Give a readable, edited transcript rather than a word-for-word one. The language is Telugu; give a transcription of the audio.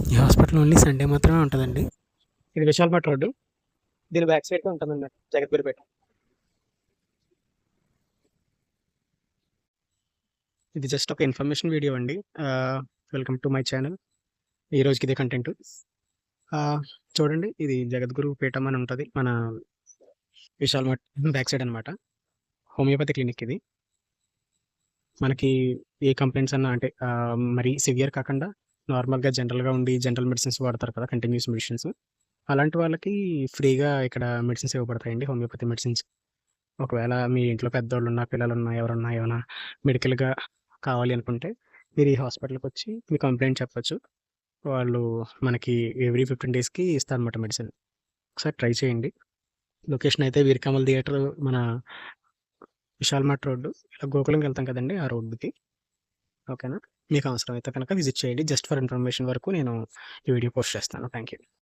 ఈ హాస్పిటల్ ఓన్లీ సండే మాత్రమే ఉంటుందండి. ఇది విశాల్ మట్ రోడ్డు. దీని బ్యాక్ సైడ్‌కే ఉంటుందండి జగద్గిరిపేట. ఇది జస్ట్ ఒక ఇన్ఫర్మేషన్ వీడియో అండి. Welcome to my channel. ఈ రోజుకి ఇదే కంటెంట్. చూడండి, ఇది జగద్గురుపేట అని ఉంటది. మన విశాల్ మట్ బ్యాక్ సైడ్ అనమాట. హోమియోపతి క్లినిక్ ఇది. మనకి ఏ కంప్లైంట్స్ అన్నా అంటే మరీ సివియర్ కాకుండా నార్మల్‌గా జనరల్‌గా ఉండి జనరల్ మెడిసిన్స్ వాడతారు కదా! Continuous medicines. అలాంటి వాళ్ళకి ఫ్రీగా ఇక్కడ మెడిసిన్స్ ఇవ్వబడతాయండి, హోమియోపతి మెడిసిన్స్. ఒకవేళ మీ ఇంట్లో పెద్దోళ్ళున్నా, పిల్లలున్నా, ఎవరున్నా ఏమైనా మెడికల్‌గా కావాలి అనుకుంటే మీరు ఈ హాస్పిటల్‌కొచ్చి మీ కంప్లెయింట్ చెప్పొచ్చు. వాళ్ళు మనకి ఎవ్రీ 15 డేస్‌కి ఇస్తారనమాట మెడిసిన్. ఒకసారి ట్రై చేయండి. లొకేషన్ అయితే వీరకమల్ థియేటర్, మన విశాల్ మట్ రోడ్డు. ఇలా గోకులంకి వెళ్తాం కదండీ! ఆ రోడ్డుకి. ఓకేనా? మీకు అవసరమైతే కనుక విజిట్ చేయండి. జస్ట్ ఫర్ ఇన్ఫర్మేషన్ వరకు నేను ఈ వీడియో పోస్ట్ చేస్తాను. Thank you.